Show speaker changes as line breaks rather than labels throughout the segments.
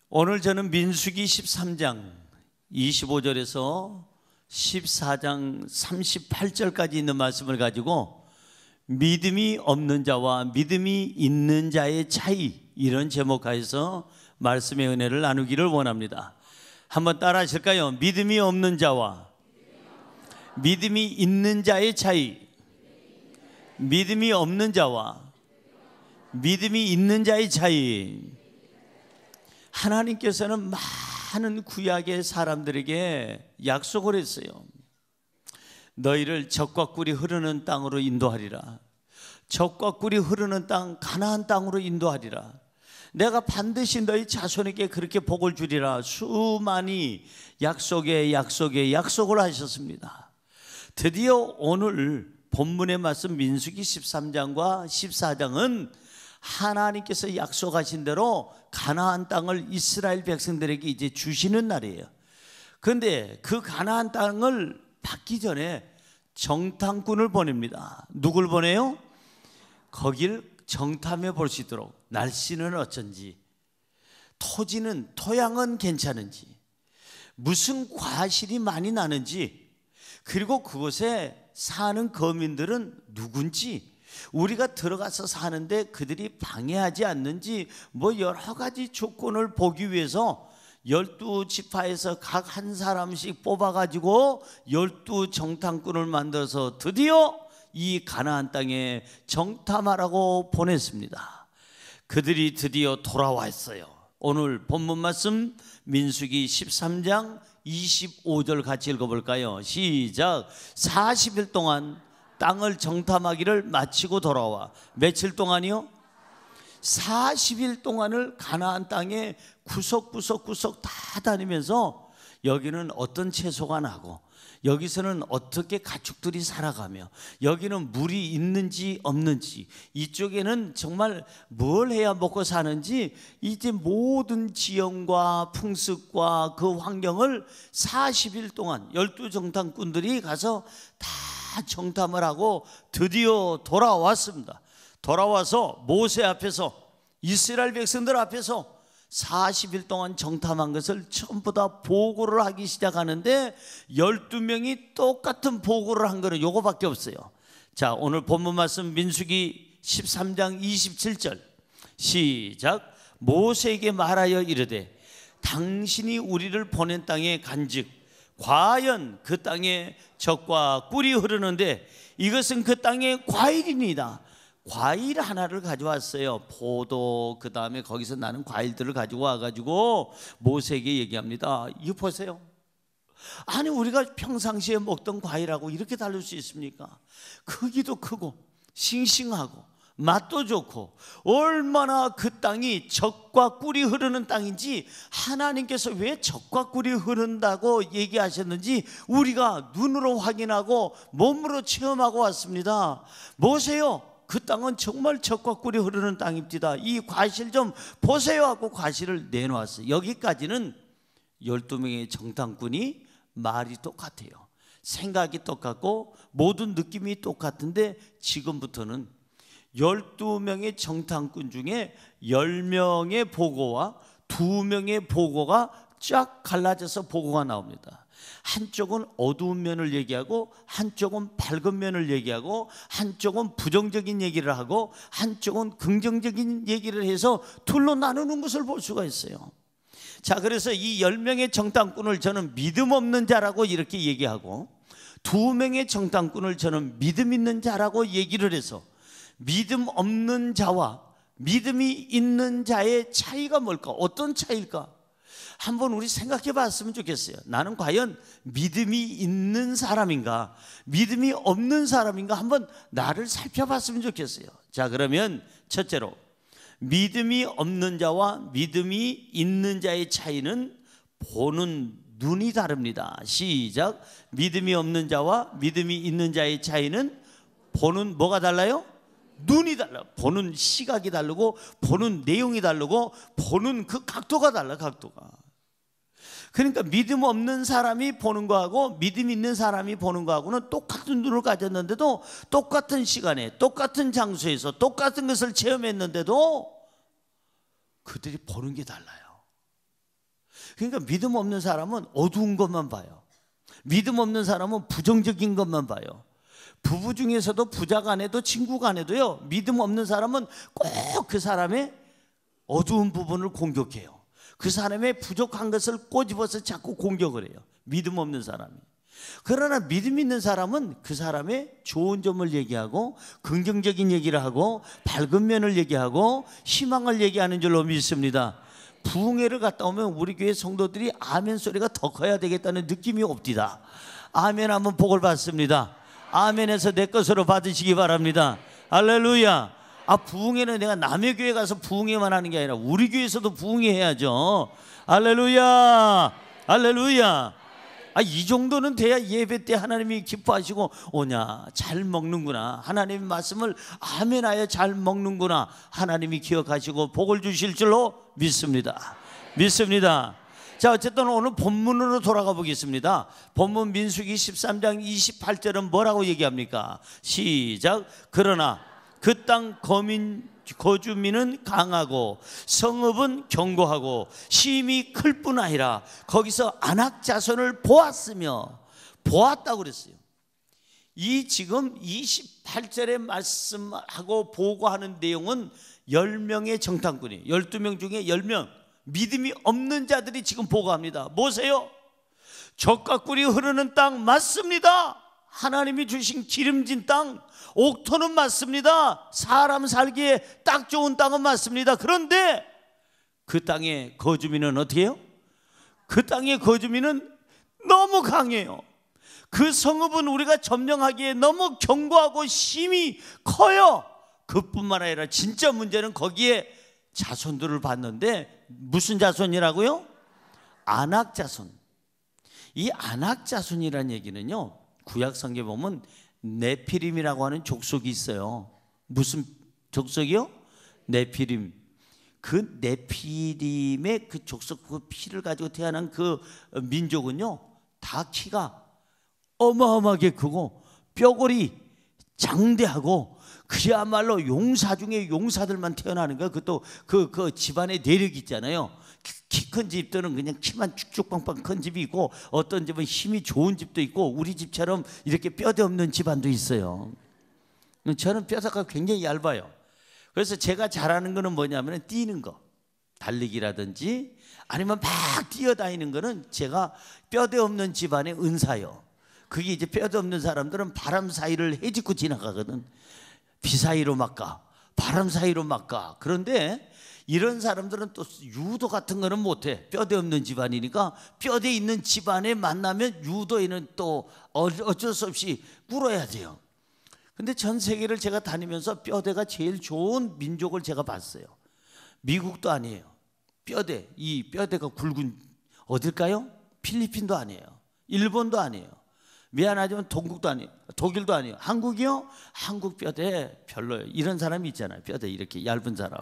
오늘 저는 민수기 13장 25절에서 14장 38절까지 있는 말씀을 가지고 믿음이 없는 자와 믿음이 있는 자의 차이, 이런 제목하에서 말씀의 은혜를 나누기를 원합니다. 한번 따라 하실까요? 믿음이 없는 자와 믿음이 있는 자의 차이. 믿음이 없는 자와 믿음이 있는 자의 차이. 하나님께서는 많은 구약의 사람들에게 약속을 했어요. 너희를 젖과 꿀이 흐르는 땅으로 인도하리라. 젖과 꿀이 흐르는 땅, 가나안 땅으로 인도하리라. 내가 반드시 너희 자손에게 그렇게 복을 주리라. 수많이 약속에 약속을 하셨습니다. 드디어 오늘 본문의 말씀 민수기 13장과 14장은 하나님께서 약속하신 대로 가나안 땅을 이스라엘 백성들에게 이제 주시는 날이에요. 그런데 그 가나안 땅을 받기 전에 정탐꾼을 보냅니다. 누굴 보내요? 거길 정탐해 볼 수 있도록 날씨는 어쩐지, 토양은 괜찮은지, 무슨 과실이 많이 나는지, 그리고 그곳에 사는 거민들은 누군지, 우리가 들어가서 사는데 그들이 방해하지 않는지, 뭐 여러 가지 조건을 보기 위해서 12지파에서 각 한 사람씩 뽑아가지고 12 정탐꾼을 만들어서 드디어 이 가나안 땅에 정탐하라고 보냈습니다. 그들이 드디어 돌아왔어요. 오늘 본문 말씀 민수기 13장 25절 같이 읽어볼까요? 시작. 40일 동안 땅을 정탐하기를 마치고 돌아와. 며칠 동안이요? 40일 동안을 가나안 땅에 구석구석 다 다니면서 여기는 어떤 채소가 나고, 여기서는 어떻게 가축들이 살아가며, 여기는 물이 있는지 없는지, 이쪽에는 정말 뭘 해야 먹고 사는지, 이제 모든 지형과 풍습과 그 환경을 40일 동안 12 정탐꾼들이 가서 다 정탐을 하고 드디어 돌아왔습니다. 돌아와서 모세 앞에서, 이스라엘 백성들 앞에서 40일 동안 정탐한 것을 전부 다 보고를 하기 시작하는데 12명이 똑같은 보고를 한 거는 요거밖에 없어요. 자, 오늘 본문 말씀 민수기 13장 27절 시작. 모세에게 말하여 이르되 당신이 우리를 보낸 땅에 간즉 과연 그 땅에 젖과 꿀이 흐르는데 이것은 그 땅의 과일입니다. 과일 하나를 가져왔어요. 포도, 그 다음에 거기서 나는 과일들을 가지고 와가지고 모세에게 얘기합니다. 이거 보세요. 아니, 우리가 평상시에 먹던 과일하고 이렇게 다를 수 있습니까? 크기도 크고 싱싱하고 맛도 좋고, 얼마나 그 땅이 젖과 꿀이 흐르는 땅인지, 하나님께서 왜 젖과 꿀이 흐른다고 얘기하셨는지 우리가 눈으로 확인하고 몸으로 체험하고 왔습니다. 모세요, 그 땅은 정말 젖과 꿀이 흐르는 땅입니다. 이 과실 좀 보세요 하고 과실을 내놓았어요. 여기까지는 12명의 정탐꾼이 말이 똑같아요. 생각이 똑같고 모든 느낌이 똑같은데, 지금부터는 12명의 정탐꾼 중에 10명의 보고와 2명의 보고가 쫙 갈라져서 보고가 나옵니다. 한쪽은 어두운 면을 얘기하고, 한쪽은 밝은 면을 얘기하고, 한쪽은 부정적인 얘기를 하고, 한쪽은 긍정적인 얘기를 해서 둘로 나누는 것을 볼 수가 있어요. 자, 그래서 이 10명의 정탐꾼을 저는 믿음 없는 자라고 이렇게 얘기하고, 2명의 정탐꾼을 저는 믿음 있는 자라고 얘기를 해서, 믿음 없는 자와 믿음이 있는 자의 차이가 뭘까? 어떤 차이일까? 한번 우리 생각해 봤으면 좋겠어요. 나는 과연 믿음이 있는 사람인가, 믿음이 없는 사람인가, 한번 나를 살펴봤으면 좋겠어요. 자, 그러면 첫째로 믿음이 없는 자와 믿음이 있는 자의 차이는 보는 눈이 다릅니다. 시작. 믿음이 없는 자와 믿음이 있는 자의 차이는 보는 뭐가 달라요? 눈이 달라. 보는 시각이 다르고, 보는 내용이 다르고, 보는 그 각도가 달라, 각도가. 그러니까 믿음 없는 사람이 보는 거하고 믿음 있는 사람이 보는 거하고는 똑같은 눈을 가졌는데도, 똑같은 시간에 똑같은 장소에서 똑같은 것을 체험했는데도 그들이 보는 게 달라요. 그러니까 믿음 없는 사람은 어두운 것만 봐요. 믿음 없는 사람은 부정적인 것만 봐요. 부부 중에서도 부자 간에도 친구 간에도요, 믿음 없는 사람은 꼭 그 사람의 어두운 부분을 공격해요. 그 사람의 부족한 것을 꼬집어서 자꾸 공격을 해요, 믿음 없는 사람이. 그러나 믿음 있는 사람은 그 사람의 좋은 점을 얘기하고 긍정적인 얘기를 하고 밝은 면을 얘기하고 희망을 얘기하는 줄로 믿습니다. 부흥회를 갔다 오면 우리 교회 성도들이 아멘 소리가 더 커야 되겠다는 느낌이 옵디다. 아멘 하면 복을 받습니다. 아멘해서 내 것으로 받으시기 바랍니다. 할렐루야. 부흥회는 내가 남의 교회 가서 부흥회만 하는 게 아니라 우리 교회에서도 부흥회 해야죠. 할렐루야. 할렐루야. 이 정도는 돼야 예배 때 하나님이 기뻐하시고, 오냐 잘 먹는구나, 하나님의 말씀을 아멘하여 잘 먹는구나, 하나님이 기억하시고 복을 주실 줄로 믿습니다. 믿습니다. 자, 어쨌든 오늘 본문으로 돌아가 보겠습니다. 본문 민수기 13장 28절은 뭐라고 얘기합니까? 시작. 그러나 그 땅 거주민은 강하고 성읍은 견고하고 심히 클 뿐 아니라 거기서 안악 자손을 보았으며, 보았다고 그랬어요. 이 지금 28절의 말씀하고 보고하는 내용은 10명의 정탐꾼이, 12명 중에 10명 믿음이 없는 자들이 지금 보고합니다. 뭐세요? 젖과 꿀이 흐르는 땅 맞습니다. 하나님이 주신 기름진 땅, 옥토는 맞습니다. 사람 살기에 딱 좋은 땅은 맞습니다. 그런데 그 땅의 거주민은 어떻게 해요? 그 땅의 거주민은 너무 강해요. 그 성읍은 우리가 점령하기에 너무 견고하고 힘이 커요. 그뿐만 아니라 진짜 문제는 거기에 자손들을 봤는데, 무슨 자손이라고요? 안악 자손. 이 안악 자손이라는 얘기는요, 구약 성경에 보면 네피림이라고 하는 족속이 있어요. 무슨 족속이요? 네피림. 그 네피림의 그 족속, 그 피를 가지고 태어난 그 민족은요, 다 키가 어마어마하게 크고 뼈골이 장대하고, 그야말로 용사 중에 용사들만 태어나는 거예요. 그것도 그 집안의 내력이 있잖아요. 키 큰 집들은 그냥 키만 쭉쭉빵빵 큰 집이 있고, 어떤 집은 힘이 좋은 집도 있고, 우리 집처럼 이렇게 뼈대 없는 집안도 있어요. 저는 뼈대가 굉장히 얇아요. 그래서 제가 잘하는 거는 뭐냐면 뛰는 거, 달리기라든지 아니면 막 뛰어다니는 거는 제가 뼈대 없는 집안의 은사요. 그게 이제 뼈대 없는 사람들은 바람 사이를 헤집고 지나가거든. 비 사이로 막 가, 바람 사이로 막 가. 그런데 이런 사람들은 또 유도 같은 거는 못해. 뼈대 없는 집안이니까. 뼈대 있는 집안에 만나면 유도에는 또 어쩔 수 없이 꿇어야 돼요. 근데 전 세계를 제가 다니면서 뼈대가 제일 좋은 민족을 제가 봤어요. 미국도 아니에요. 뼈대, 이 뼈대가 굵은 어딜까요? 필리핀도 아니에요. 일본도 아니에요. 미안하지만 동국도 아니에요. 독일도 아니에요. 한국이요? 한국 뼈대 별로예요. 이런 사람이 있잖아요. 뼈대 이렇게 얇은 사람.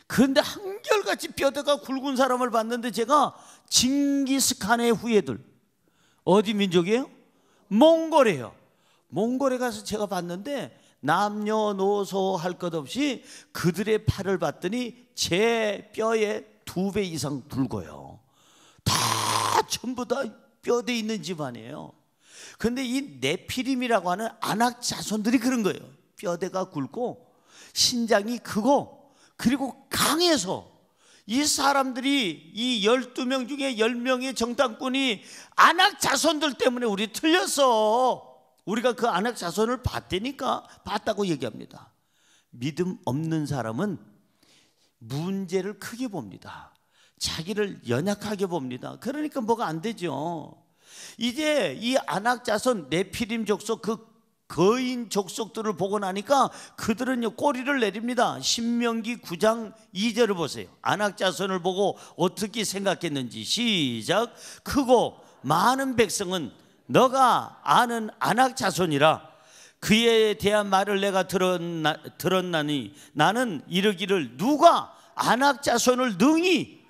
그런데 한결같이 뼈대가 굵은 사람을 봤는데, 제가 징기스칸의 후예들, 어디 민족이에요? 몽골이에요. 몽골에 가서 제가 봤는데 남녀노소 할 것 없이 그들의 팔을 봤더니 제 뼈의 2배 이상 굵어요. 다 전부 다 뼈대 있는 집안이에요. 그런데 이 네피림이라고 하는 안악 자손들이 그런 거예요. 뼈대가 굵고 신장이 크고 그리고 강해서, 이 사람들이 이 12명 중에 10명의 정탐꾼이 안악 자손들 때문에 우리 틀렸어. 우리가 그 안악 자손을 봤다니까, 봤다고 얘기합니다. 믿음 없는 사람은 문제를 크게 봅니다. 자기를 연약하게 봅니다. 그러니까 뭐가 안 되죠. 이제 이 안악 자손 네피림 족속, 그 거인 족속들을 보고 나니까 그들은 꼬리를 내립니다. 신명기 9장 2절을 보세요. 안악 자손을 보고 어떻게 생각했는지. 시작. 크고 많은 백성은 너가 아는 안악 자손이라. 그에 대한 말을 내가 들었나니 나는 이르기를 누가 안악 자손을 능히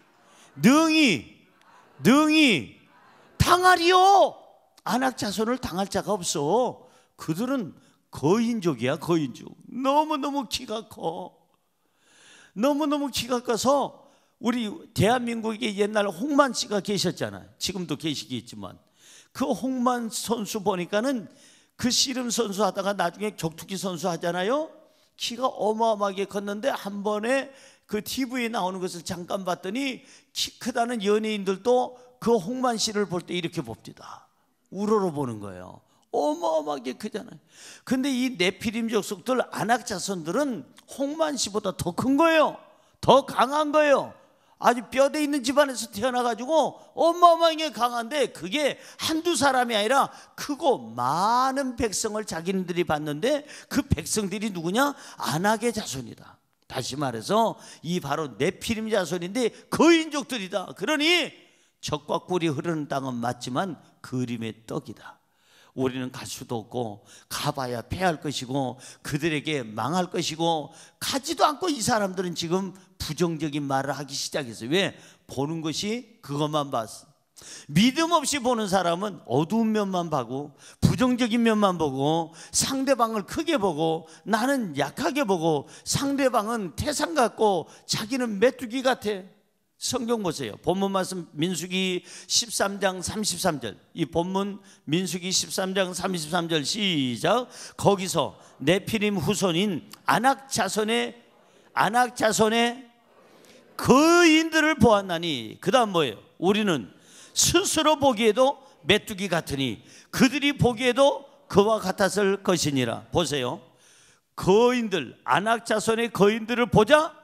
당하리요. 안악 자손을 당할 자가 없어. 그들은 거인족이야, 거인족. 너무너무 키가 커. 너무너무 키가 커서 우리 대한민국에 옛날 홍만 씨가 계셨잖아요. 지금도 계시겠지만 그 홍만 선수 보니까는 그 씨름 선수 하다가 나중에 격투기 선수 하잖아요. 키가 어마어마하게 컸는데 한 번에 그 TV에 나오는 것을 잠깐 봤더니 키 크다는 연예인들도 그 홍만 씨를 볼 때 이렇게 봅니다. 우러러보는 거예요. 어마어마하게 크잖아요. 근데 이 네피림 족속들 아낙 자손들은 홍만 씨보다 더 큰 거예요. 더 강한 거예요. 아주 뼈대 있는 집안에서 태어나가지고 어마어마하게 강한데 그게 한두 사람이 아니라 크고 많은 백성을 자기네들이 봤는데 그 백성들이 누구냐? 아낙의 자손이다. 다시 말해서 이 바로 네피림 자손인데 거인족들이다. 그러니 적과 꿀이 흐르는 땅은 맞지만 그림의 떡이다. 우리는 갈 수도 없고 가봐야 패할 것이고 그들에게 망할 것이고 가지도 않고 이 사람들은 지금 부정적인 말을 하기 시작했어요. 왜? 보는 것이 그것만 봤어. 믿음 없이 보는 사람은 어두운 면만 보고 부정적인 면만 보고 상대방을 크게 보고 나는 약하게 보고 상대방은 태산 같고 자기는 메뚜기 같아. 성경 보세요. 본문 말씀 민수기 13장 33절. 이 본문 민수기 13장 33절 시작. 거기서 네피림 후손인 아낙 자손의 거인들을 보았나니 그 다음 뭐예요? 우리는 스스로 보기에도 메뚜기 같으니 그들이 보기에도 그와 같았을 것이니라. 보세요. 거인들, 아낙 자손의 거인들을 보자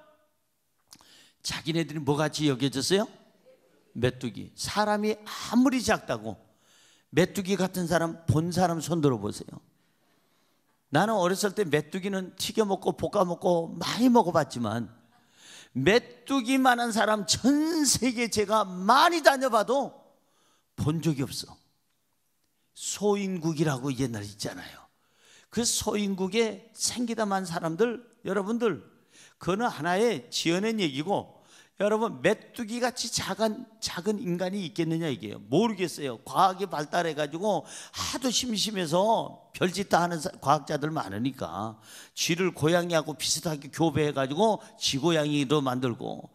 자기네들이 뭐같이 여겨졌어요? 메뚜기. 사람이 아무리 작다고 메뚜기 같은 사람 본 사람 손 들어보세요. 나는 어렸을 때 메뚜기는 튀겨 먹고 볶아 먹고 많이 먹어봤지만 메뚜기만한 사람 전 세계 제가 많이 다녀봐도 본 적이 없어. 소인국이라고 옛날에 있잖아요. 그 소인국에 생기다만 사람들, 여러분들 그거는 하나의 지어낸 얘기고, 여러분 메뚜기같이 작은 인간이 있겠느냐 이게요. 모르겠어요. 과학이 발달해가지고 하도 심심해서 별짓 다 하는 과학자들 많으니까 쥐를 고양이하고 비슷하게 교배해가지고 쥐고양이도 만들고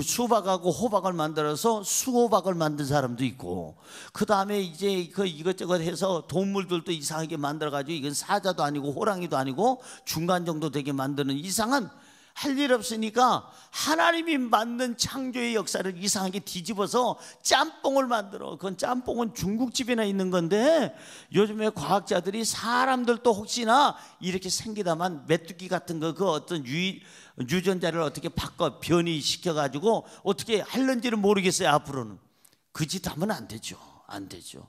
수박하고 호박을 만들어서 수호박을 만든 사람도 있고, 그 다음에 이제 그 이것저것 해서 동물들도 이상하게 만들어가지고 이건 사자도 아니고 호랑이도 아니고 중간 정도 되게 만드는 이상한, 할 일 없으니까 하나님이 만든 창조의 역사를 이상하게 뒤집어서 짬뽕을 만들어. 그건 짬뽕은 중국집에나 있는 건데 요즘에 과학자들이 사람들도 혹시나 이렇게 생기다만 메뚜기 같은 거 그 어떤 유전자를 어떻게 바꿔 변이시켜가지고 어떻게 할는지는 모르겠어요. 앞으로는 그 짓 하면 안 되죠. 안 되죠.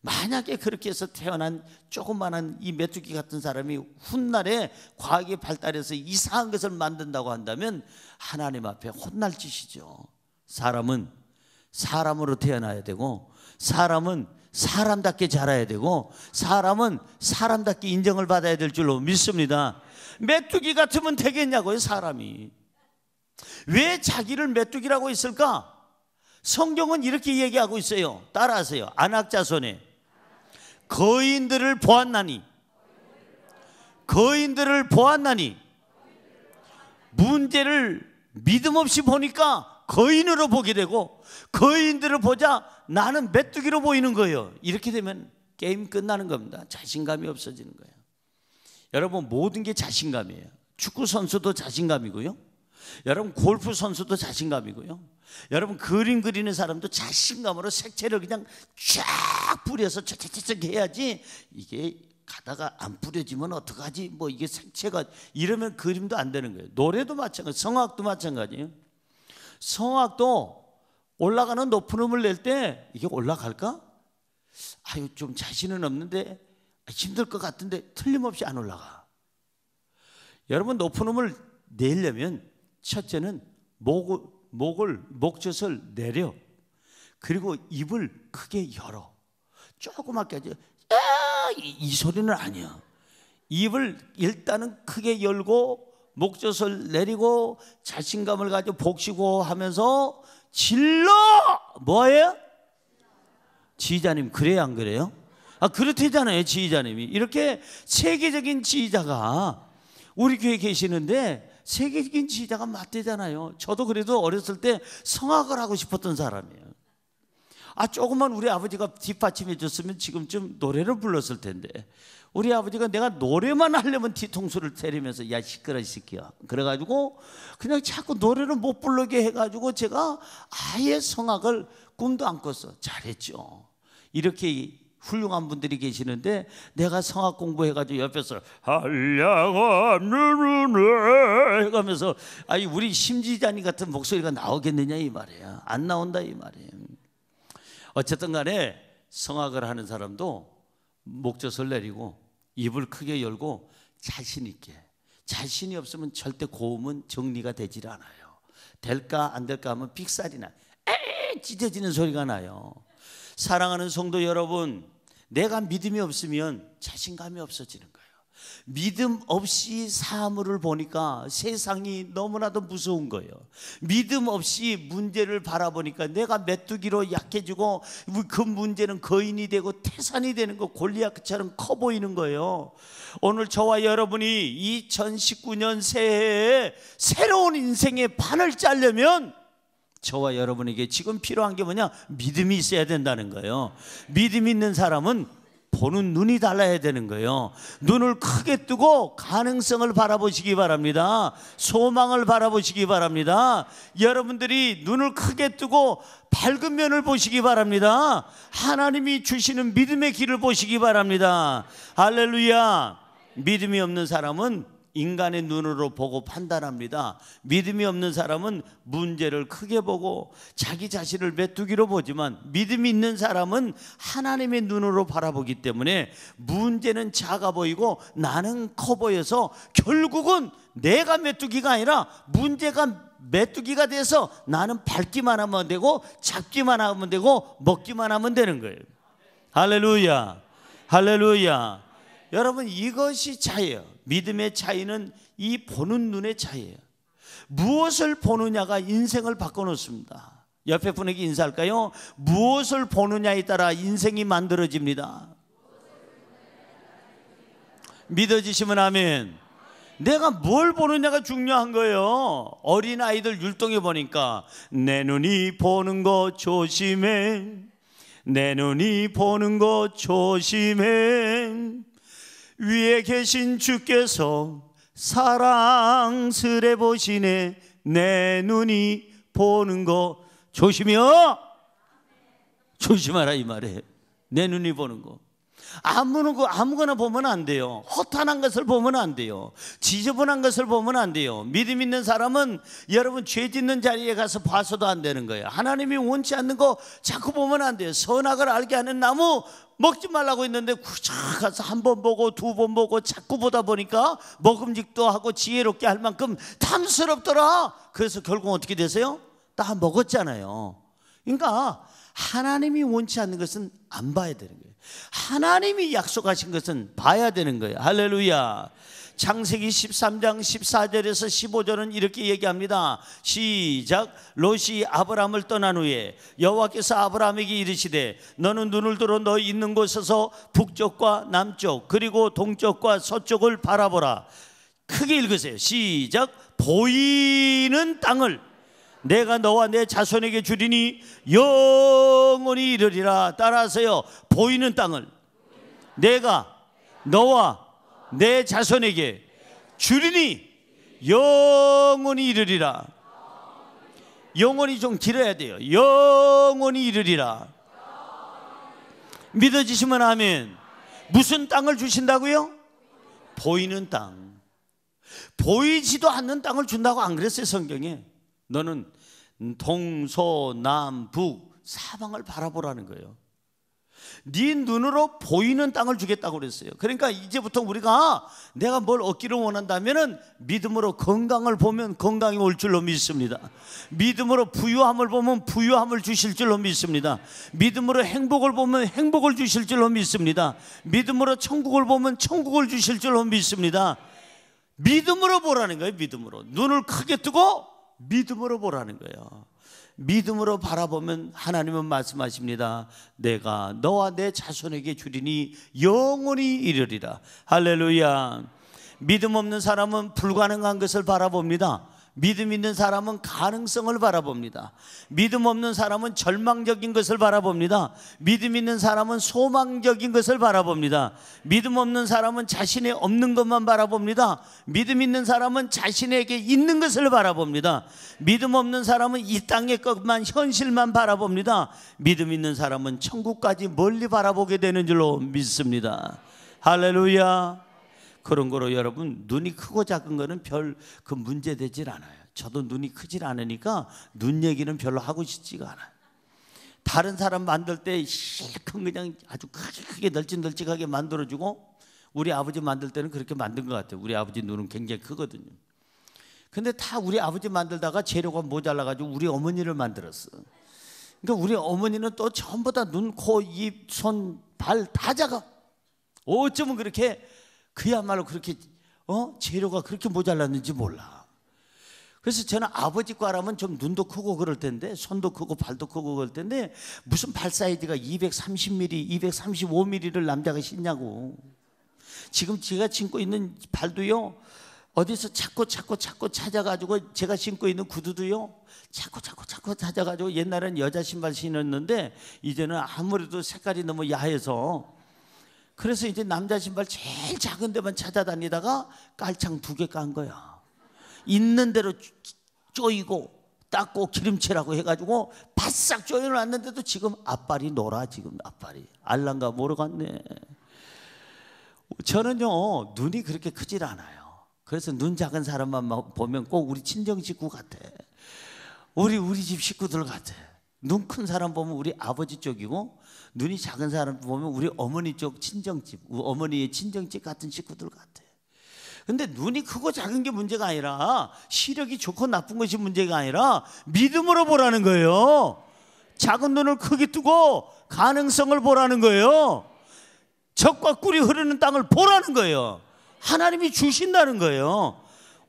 만약에 그렇게 해서 태어난 조그만한 이 메뚜기 같은 사람이 훗날에 과학이 발달해서 이상한 것을 만든다고 한다면 하나님 앞에 혼날 짓이죠. 사람은 사람으로 태어나야 되고, 사람은 사람답게 자라야 되고, 사람은 사람답게 인정을 받아야 될 줄로 믿습니다. 메뚜기 같으면 되겠냐고요. 사람이 왜 자기를 메뚜기라고 했을까? 성경은 이렇게 얘기하고 있어요. 따라하세요. 아낙 자손의 거인들을 보았나니, 거인들을 보았나니. 문제를 믿음 없이 보니까 거인으로 보게 되고, 거인들을 보자 나는 메뚜기로 보이는 거예요. 이렇게 되면 게임 끝나는 겁니다. 자신감이 없어지는 거예요. 여러분 모든 게 자신감이에요. 축구 선수도 자신감이고요, 여러분 골프 선수도 자신감이고요, 여러분 그림 그리는 사람도 자신감으로 색채를 그냥 쫙 뿌려서 쫙쫙쫙 해야지, 이게 가다가 안 뿌려지면 어떡하지, 뭐 이게 색채가 이러면 그림도 안 되는 거예요. 노래도 마찬가지, 성악도 마찬가지예요. 성악도 올라가는 높은 음을 낼 때 이게 올라갈까? 아유 좀 자신은 없는데 힘들 것 같은데 틀림없이 안 올라가. 여러분 높은 음을 내려면 첫째는 목젖을 내려, 그리고 입을 크게 열어. 조그맣게 하지. 이 소리는 아니야. 입을 일단은 크게 열고 목젖을 내리고 자신감을 가지고 복시고 하면서 질러. 뭐예요? 지휘자님 그래요 안 그래요? 그렇대잖아요. 지휘자님이 이렇게 세계적인 지휘자가 우리 교회에 계시는데 세계적인 지휘자가 맞대잖아요. 저도 그래도 어렸을 때 성악을 하고 싶었던 사람이에요. 조금만 우리 아버지가 뒷받침해 줬으면 지금쯤 노래를 불렀을 텐데, 우리 아버지가 내가 노래만 하려면 뒤통수를 때리면서 야 시끄러 이 새끼야 그래가지고 그냥 자꾸 노래를 못 부르게 해가지고 제가 아예 성악을 꿈도 안 꿨어. 잘했죠. 이렇게 훌륭한 분들이 계시는데 내가 성악 공부해가지고 옆에서 한량 없는 은혜 해가면서 우리 심지자님 같은 목소리가 나오겠느냐 이 말이야. 안 나온다 이 말이에요. 어쨌든 간에 성악을 하는 사람도 목젖을 내리고 입을 크게 열고 자신 있게, 자신이 없으면 절대 고음은 정리가 되질 않아요. 될까 안 될까 하면 삑살이 나요. 찢어지는 소리가 나요. 사랑하는 성도 여러분, 내가 믿음이 없으면 자신감이 없어지는 거예요. 믿음 없이 사물을 보니까 세상이 너무나도 무서운 거예요. 믿음 없이 문제를 바라보니까 내가 메뚜기로 약해지고 그 문제는 거인이 되고 태산이 되는 거, 골리앗처럼 커 보이는 거예요. 오늘 저와 여러분이 2019년 새해에 새로운 인생의 판을 짜려면 저와 여러분에게 지금 필요한 게 뭐냐? 믿음이 있어야 된다는 거예요. 믿음이 있는 사람은 보는 눈이 달라야 되는 거예요. 눈을 크게 뜨고 가능성을 바라보시기 바랍니다. 소망을 바라보시기 바랍니다. 여러분들이 눈을 크게 뜨고 밝은 면을 보시기 바랍니다. 하나님이 주시는 믿음의 길을 보시기 바랍니다. 할렐루야. 믿음이 없는 사람은 인간의 눈으로 보고 판단합니다. 믿음이 없는 사람은 문제를 크게 보고 자기 자신을 메뚜기로 보지만, 믿음이 있는 사람은 하나님의 눈으로 바라보기 때문에 문제는 작아 보이고 나는 커 보여서 결국은 내가 메뚜기가 아니라 문제가 메뚜기가 돼서 나는 밟기만 하면 되고 잡기만 하면 되고 먹기만 하면 되는 거예요. 할렐루야, 할렐루야. 여러분, 이것이 차이예요. 믿음의 차이는 이 보는 눈의 차이예요. 무엇을 보느냐가 인생을 바꿔놓습니다. 옆에 분에게 인사할까요? 무엇을 보느냐에 따라 인생이 만들어집니다. 믿어지시면 아멘. 내가 뭘 보느냐가 중요한 거예요. 어린아이들 율동해 보니까 내 눈이 보는 거 조심해, 내 눈이 보는 거 조심해, 위에 계신 주께서 사랑스레 보시네, 내 눈이 보는 거 조심해요. 조심하라 이 말이에요. 내 눈이 보는 거. 아무거나 보면 안 돼요. 허탄한 것을 보면 안 돼요. 지저분한 것을 보면 안 돼요. 믿음 있는 사람은 여러분 죄 짓는 자리에 가서 봐서도 안 되는 거예요. 하나님이 원치 않는 거 자꾸 보면 안 돼요. 선악을 알게 하는 나무 먹지 말라고 했는데 구작 가서 한 번 보고 두 번 보고 자꾸 보다 보니까 먹음직도 하고 지혜롭게 할 만큼 탐스럽더라. 그래서 결국 어떻게 되세요? 다 먹었잖아요. 그러니까 하나님이 원치 않는 것은 안 봐야 되는 거예요. 하나님이 약속하신 것은 봐야 되는 거예요. 할렐루야. 창세기 13장 14절에서 15절은 이렇게 얘기합니다. 시작. 롯이 아브라함을 떠난 후에 여호와께서 아브라함에게 이르시되 너는 눈을 들어 너 있는 곳에서 북쪽과 남쪽 그리고 동쪽과 서쪽을 바라보라. 크게 읽으세요. 시작. 보이는 땅을 내가 너와 내 자손에게 주리니 영원히 이르리라. 따라하세요. 보이는 땅을 내가 너와 내 자손에게 주리니 영원히 이르리라. 영원히 좀 길어야 돼요. 영원히 이르리라. 믿어지시면 아멘. 무슨 땅을 주신다고요? 보이는 땅. 보이지도 않는 땅을 준다고 안 그랬어요 성경에. 너는 동서남북 사방을 바라보라는 거예요. 네 눈으로 보이는 땅을 주겠다고 그랬어요. 그러니까 이제부터 우리가 내가 뭘 얻기를 원한다면은 믿음으로 건강을 보면 건강이 올 줄로 믿습니다. 믿음으로 부유함을 보면 부유함을 주실 줄로 믿습니다. 믿음으로 행복을 보면 행복을 주실 줄로 믿습니다. 믿음으로 천국을 보면 천국을 주실 줄로 믿습니다. 믿음으로 보라는 거예요. 믿음으로 눈을 크게 뜨고 믿음으로 보라는 거예요. 믿음으로 바라보면 하나님은 말씀하십니다. 내가 너와 내 자손에게 주리니 영원히 이르리라. 할렐루야. 믿음 없는 사람은 불가능한 것을 바라봅니다. 믿음 있는 사람은 가능성을 바라봅니다. 믿음 없는 사람은 절망적인 것을 바라봅니다. 믿음 있는 사람은 소망적인 것을 바라봅니다. 믿음 없는 사람은 자신의 없는 것만 바라봅니다. 믿음 있는 사람은 자신에게 있는 것을 바라봅니다. 믿음 없는 사람은 이 땅의 것만, 현실만 바라봅니다. 믿음 있는 사람은 천국까지 멀리 바라보게 되는 줄로 믿습니다. 할렐루야. 그런 거로 여러분, 눈이 크고 작은 거는 별 그 문제 되질 않아요. 저도 눈이 크질 않으니까 눈 얘기는 별로 하고 싶지가 않아요. 다른 사람 만들 때 실컷 그냥 아주 크게 널찍널찍하게 만들어주고, 우리 아버지 만들 때는 그렇게 만든 것 같아요. 우리 아버지 눈은 굉장히 크거든요. 근데 다 우리 아버지 만들다가 재료가 모자라가지고 우리 어머니를 만들었어. 그러니까 우리 어머니는 또 전부 다 눈, 코, 입, 손, 발 다 작아. 어쩌면 그렇게 그야말로 그렇게 재료가 그렇게 모자랐는지 몰라. 그래서 저는 아버지 과라면 좀 눈도 크고 그럴 텐데, 손도 크고 발도 크고 그럴 텐데, 무슨 발 사이즈가 230mm, 235mm를 남자가 신냐고. 지금 제가 신고 있는 발도요, 어디서 자꾸 찾아가지고, 제가 신고 있는 구두도요, 자꾸 찾아가지고, 옛날엔 여자 신발 신었는데 이제는 아무래도 색깔이 너무 야해서, 그래서 이제 남자 신발 제일 작은 데만 찾아다니다가 깔창 2개 깐 거야. 있는 대로 쪼이고 닦고 기름칠하고 해가지고 바싹 쪼여놨는데도 지금 앞발이 놀아. 지금 앞발이 알란가 모르겠네. 저는요, 눈이 그렇게 크질 않아요. 그래서 눈 작은 사람만 보면 꼭 우리 친정 식구 같아. 우리 집 식구들 같아. 눈 큰 사람 보면 우리 아버지 쪽이고, 눈이 작은 사람 보면 우리 어머니 쪽 친정집, 어머니의 친정집 같은 식구들 같아. 근데 눈이 크고 작은 게 문제가 아니라, 시력이 좋고 나쁜 것이 문제가 아니라 믿음으로 보라는 거예요. 작은 눈을 크게 뜨고 가능성을 보라는 거예요. 적과 꿀이 흐르는 땅을 보라는 거예요. 하나님이 주신다는 거예요.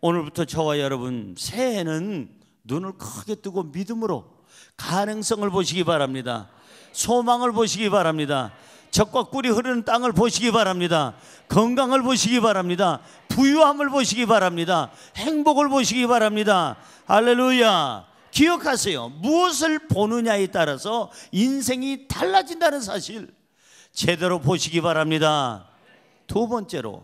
오늘부터 저와 여러분, 새해는 눈을 크게 뜨고 믿음으로 가능성을 보시기 바랍니다. 소망을 보시기 바랍니다. 적과 꿀이 흐르는 땅을 보시기 바랍니다. 건강을 보시기 바랍니다. 부유함을 보시기 바랍니다. 행복을 보시기 바랍니다. 할렐루야. 기억하세요. 무엇을 보느냐에 따라서 인생이 달라진다는 사실 제대로 보시기 바랍니다. 두 번째로,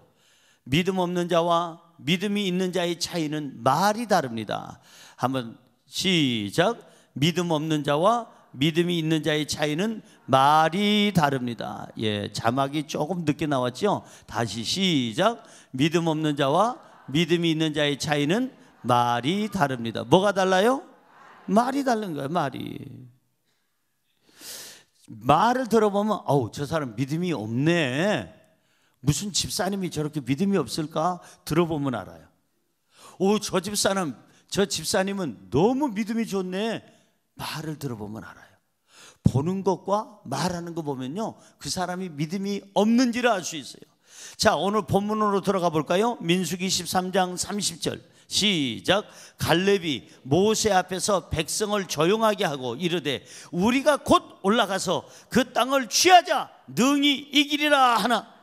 믿음 없는 자와 믿음이 있는 자의 차이는 말이 다릅니다. 한번 시작. 믿음 없는 자와 믿음이 있는 자의 차이는 말이 다릅니다. 예, 자막이 조금 늦게 나왔죠? 다시 시작. 믿음 없는 자와 믿음이 있는 자의 차이는 말이 다릅니다. 뭐가 달라요? 말이 다른 거예요. 말을 들어보면 저 사람 믿음이 없네. 무슨 집사님이 저렇게 믿음이 없을까? 들어보면 알아요. 저 집사님은 너무 믿음이 좋네. 말을 들어보면 알아요. 보는 것과 말하는 거 보면요, 그 사람이 믿음이 없는지를 알 수 있어요. 자, 오늘 본문으로 들어가 볼까요? 민수기 13장 30절 시작. 갈렙이 모세 앞에서 백성을 조용하게 하고 이르되 우리가 곧 올라가서 그 땅을 취하자 능히 이기리라 하나.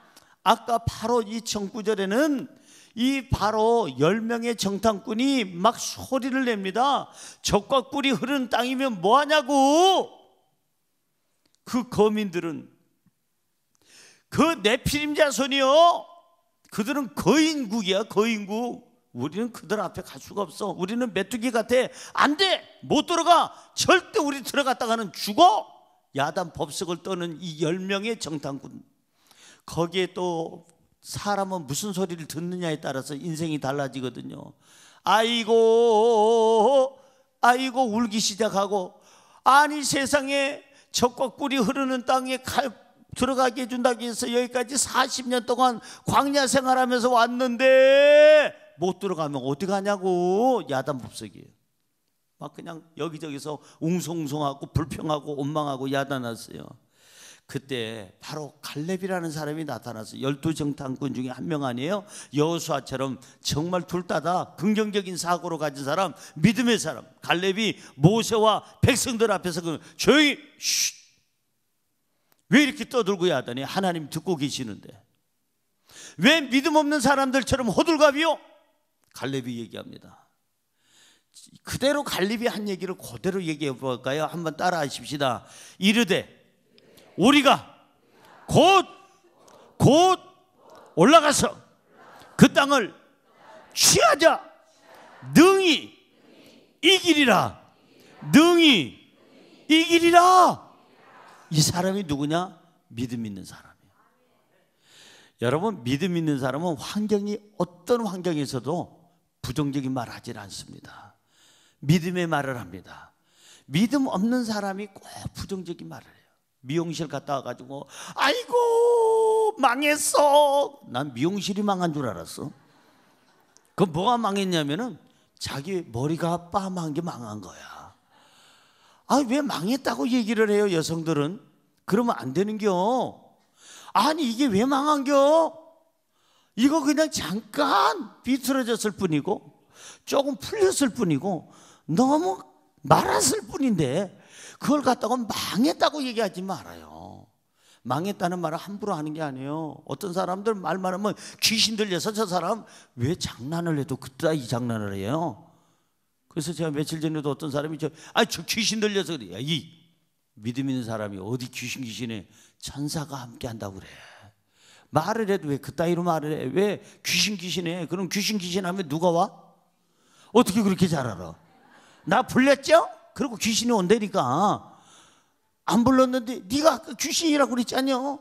아까 바로 이 청구절에는 이 바로 10명의 정탐꾼이 막 소리를 냅니다. 적과 꿀이 흐르는 땅이면 뭐하냐고. 그 거민들은, 그 네피림 자손이요, 그들은 거인국이야. 거인국. 우리는 그들 앞에 갈 수가 없어. 우리는 메뚜기 같아. 안 돼, 못 들어가. 절대 우리 들어갔다가는 죽어. 야단 법석을 떠는 이 10명의 정탐꾼. 거기에 또 사람은 무슨 소리를 듣느냐에 따라서 인생이 달라지거든요. 아이고 울기 시작하고, 아니 세상에 적과 꿀이 흐르는 땅에 들어가게 해준다고 해서 여기까지 40년 동안 광야 생활하면서 왔는데 못 들어가면 어디 가냐고. 야단법석이에요. 막 그냥 여기저기서 웅성웅성하고 불평하고 원망하고 야단했어요. 그때 바로 갈렙이라는 사람이 나타나서 12정탐꾼 중에 한 명 아니에요? 여호수아처럼 정말 둘 다 긍정적인 사고로 가진 사람, 믿음의 사람. 갈렙이 모세와 백성들 앞에서 조용히 쉿! 왜 이렇게 떠들고 하더니 하나님 듣고 계시는데 왜 믿음 없는 사람들처럼 호들갑이요? 갈렙이 얘기합니다. 그대로 갈렙이 한 얘기를 그대로 얘기해 볼까요? 한번 따라 하십시다. 이르되 우리가 곧 올라가서 그 땅을 취하자. 능히 이기리라. 능히 이기리라. 이 사람이 누구냐? 믿음 있는 사람이에요. 여러분, 믿음 있는 사람은 환경이 어떤 환경에서도 부정적인 말을 하질 않습니다. 믿음의 말을 합니다. 믿음 없는 사람이 꼭 부정적인 말을 해요. 미용실 갔다 와가지고 아이고 망했어. 난 미용실이 망한 줄 알았어. 그 뭐가 망했냐면은 자기 머리가 빠만 게 망한 거야. 아, 왜 망했다고 얘기를 해요, 여성들은? 그러면 안 되는겨. 아니, 이게 왜 망한겨? 이거 그냥 잠깐 비틀어졌을 뿐이고 조금 풀렸을 뿐이고 너무 말았을 뿐인데 그걸 갖다가 망했다고 얘기하지 말아요. 망했다는 말을 함부로 하는 게 아니에요. 어떤 사람들 말만 하면 귀신 들려서 저 사람 왜 장난을 해도 그따 이 장난을 해요. 그래서 제가 며칠 전에도 어떤 사람이 저 귀신 들려서 그래. 이 믿음 있는 사람이 어디 귀신에 천사가 함께 한다고 그래. 말을 해도 왜 그따위로 말을 해? 왜 귀신해? 그럼 귀신 하면 누가 와? 어떻게 그렇게 잘 알아? 나 불렸죠? 그리고 귀신이 온다니까. 안 불렀는데 네가 귀신이라고 그랬잖여.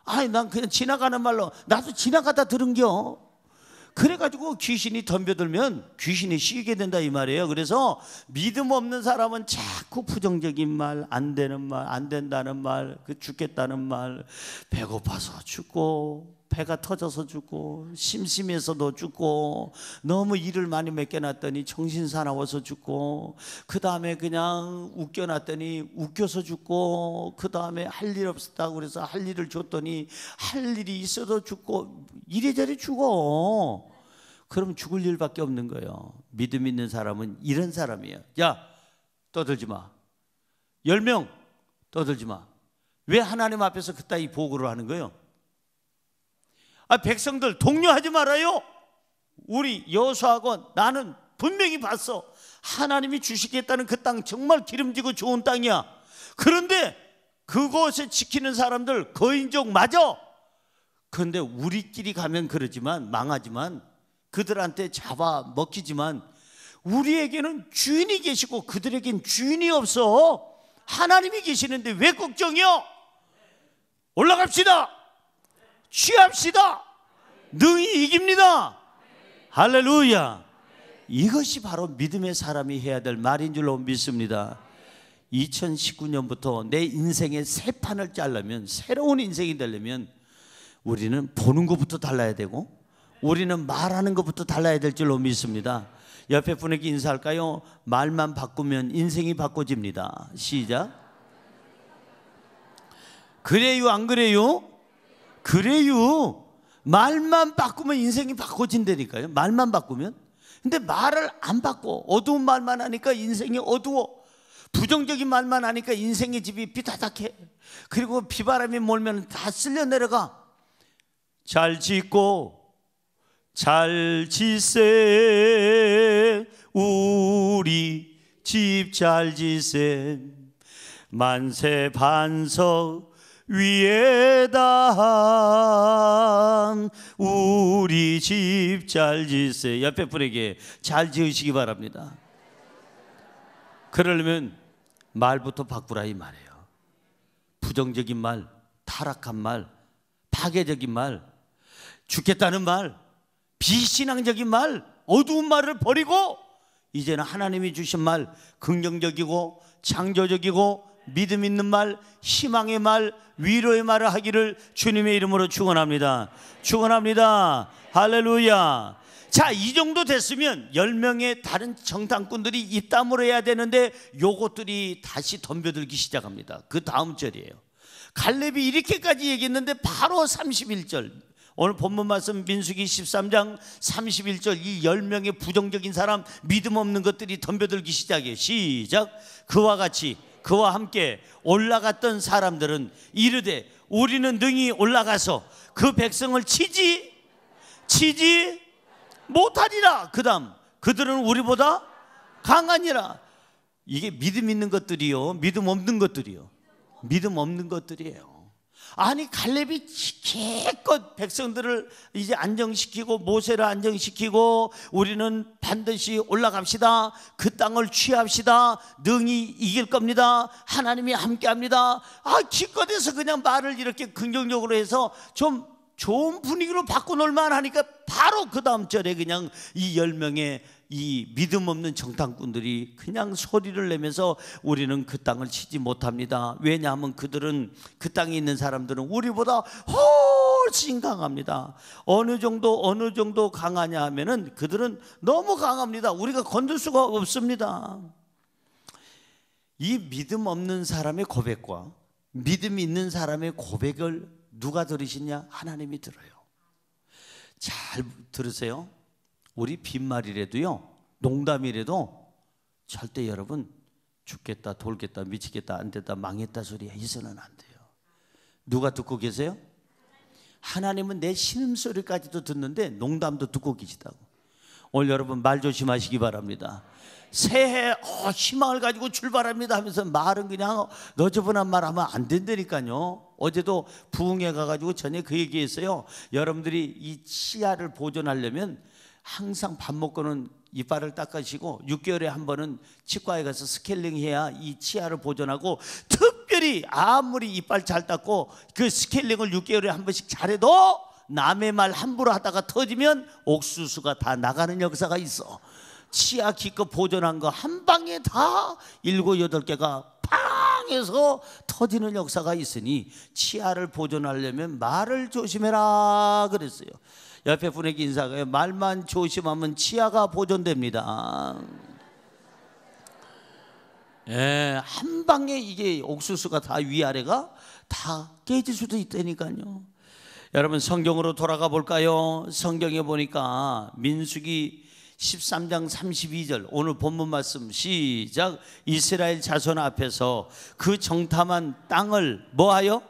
아니, 난 그냥 지나가는 말로 나도 지나가다 들은겨. 그래가지고 귀신이 덤벼들면 귀신이 쉬게 된다 이 말이에요. 그래서 믿음 없는 사람은 자꾸 부정적인 말, 안 되는 말, 안 된다는 말, 그 죽겠다는 말, 배고파서 죽고 배가 터져서 죽고 심심해서도 죽고 너무 일을 많이 맡겨놨더니 정신 사나워서 죽고 그 다음에 그냥 웃겨놨더니 웃겨서 죽고 그 다음에 할 일 없었다고 그래서 할 일을 줬더니 할 일이 있어도 죽고 이래저래 죽어. 그럼 죽을 일밖에 없는 거예요. 믿음 있는 사람은 이런 사람이에요. 야, 떠들지 마. 10명 떠들지 마. 왜 하나님 앞에서 그따위 보고를 하는 거예요? 백성들 동요하지 말아요. 우리 여호수아하고 나는 분명히 봤어. 하나님이 주시겠다는 그 땅 정말 기름지고 좋은 땅이야. 그런데 그곳에 지키는 사람들 거인족 맞아. 그런데 우리끼리 가면 그러지만 망하지만 그들한테 잡아먹히지만 우리에게는 주인이 계시고 그들에겐 주인이 없어. 하나님이 계시는데 왜 걱정이요? 올라갑시다. 취합시다. 능히 이깁니다. 할렐루야. 이것이 바로 믿음의 사람이 해야 될 말인 줄로 믿습니다. 2019년부터 내 인생의 새 판을 짜려면, 새로운 인생이 되려면 우리는 보는 것부터 달라야 되고 우리는 말하는 것부터 달라야 될 줄로 믿습니다. 옆에 분에게 인사할까요? 말만 바꾸면 인생이 바꿔집니다. 시작. 그래요, 안 그래요? 그래요. 말만 바꾸면 인생이 바꿔진다니까요. 말만 바꾸면. 근데 말을 안 바꿔. 어두운 말만 하니까 인생이 어두워. 부정적인 말만 하니까 인생의 집이 비타닥해. 그리고 비바람이 몰면 다 쓸려 내려가. 잘 짓고 잘 짓세 우리 집 잘 짓세 만세 반석 위에다 우리 집 잘 짓세. 옆에 분에게 잘 지으시기 바랍니다. 그러려면 말부터 바꾸라 이 말이에요. 부정적인 말, 타락한 말, 파괴적인 말, 죽겠다는 말, 비신앙적인 말, 어두운 말을 버리고 이제는 하나님이 주신 말, 긍정적이고 창조적이고 믿음 있는 말, 희망의 말, 위로의 말을 하기를 주님의 이름으로 축원합니다. 축원합니다. 할렐루야. 자, 이 정도 됐으면 10명의 다른 정탐꾼들이 입담으로 해야 되는데 요것들이 다시 덤벼들기 시작합니다. 그 다음 절이에요. 갈렙이 이렇게까지 얘기했는데 바로 31절, 오늘 본문 말씀 민수기 13장 31절, 이 10명의 부정적인 사람, 믿음 없는 것들이 덤벼들기 시작해요. 시작. 그와 같이 그와 함께 올라갔던 사람들은 이르되 우리는 능히 올라가서 그 백성을 치지 못하리라. 그 다음 그들은 우리보다 강하니라. 이게 믿음 있는 것들이요, 믿음 없는 것들이요. 믿음 없는 것들이에요. 아니 갈렙이 기껏 백성들을 이제 안정시키고 모세를 안정시키고 우리는 반드시 올라갑시다, 그 땅을 취합시다, 능히 이길 겁니다, 하나님이 함께합니다. 기껏해서 그냥 말을 이렇게 긍정적으로 해서 좀 좋은 분위기로 바꿔놓을만 하니까 바로 그 다음 절에 그냥 이 10명의 이 믿음 없는 정탐꾼들이 그냥 소리를 내면서 우리는 그 땅을 치지 못합니다. 왜냐하면 그들은, 그 땅에 있는 사람들은 우리보다 훨씬 강합니다. 어느 정도 강하냐 하면은 그들은 너무 강합니다. 우리가 건들 수가 없습니다. 이 믿음 없는 사람의 고백과 믿음 있는 사람의 고백을 누가 들으시냐? 하나님이 들어요. 잘 들으세요. 우리 빈말이라도요, 농담이라도 절대 여러분 죽겠다, 돌겠다, 미치겠다, 안 됐다, 망했다 소리 해서는 안 돼요. 누가 듣고 계세요? 하나님은 내 신음소리까지도 듣는데 농담도 듣고 계시다고. 오늘 여러분 말 조심하시기 바랍니다. 새해 희망을 가지고 출발합니다 하면서 말은 그냥 너저분한 말 하면 안 된다니까요. 어제도 부흥회 가가지고 전에 그 얘기했어요. 여러분들이 이 치아를 보존하려면 항상 밥 먹고는 이빨을 닦으시고 6개월에 한 번은 치과에 가서 스케일링 해야 이 치아를 보존하고, 특별히 아무리 이빨 잘 닦고 그 스케일링을 6개월에 한 번씩 잘해도 남의 말 함부로 하다가 터지면 옥수수가 다 나가는 역사가 있어. 치아 기껏 보존한 거 한 방에 다 7, 8개가 팡 해서 터지는 역사가 있으니 치아를 보존하려면 말을 조심해라 그랬어요. 옆에 분에게 인사해요. 말만 조심하면 치아가 보존됩니다. 한 방에 이게 옥수수가 다 위아래가 다 깨질 수도 있다니까요. 여러분 성경으로 돌아가 볼까요? 성경에 보니까 민수기 13장 32절 오늘 본문 말씀 시작. 이스라엘 자손 앞에서 그 정탐한 땅을 뭐하여?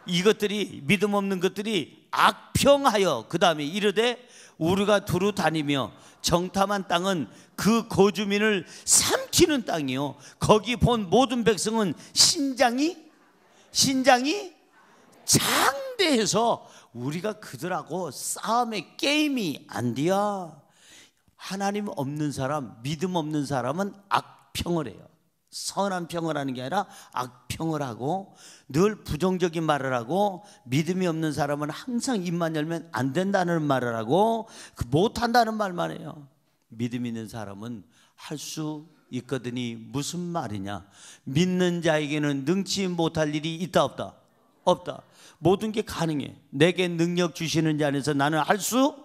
이것들이 믿음 없는 것들이 악평하여 그 다음에 이르되 우리가 두루 다니며 정탐한 땅은 그 거주민을 삼키는 땅이요 거기 본 모든 백성은 신장이 장대해서 우리가 그들하고 싸움의 게임이 안 돼야. 하나님 없는 사람, 믿음 없는 사람은 악평을 해요. 선한 평을 하는 게 아니라 악평을 하고 늘 부정적인 말을 하고, 믿음이 없는 사람은 항상 입만 열면 안 된다는 말을 하고 못한다는 말만 해요. 믿음 있는 사람은 할 수 있거든이 무슨 말이냐? 믿는 자에게는 능치 못할 일이 있다 없다? 없다. 모든 게 가능해. 내게 능력 주시는 자 안에서 나는 할 수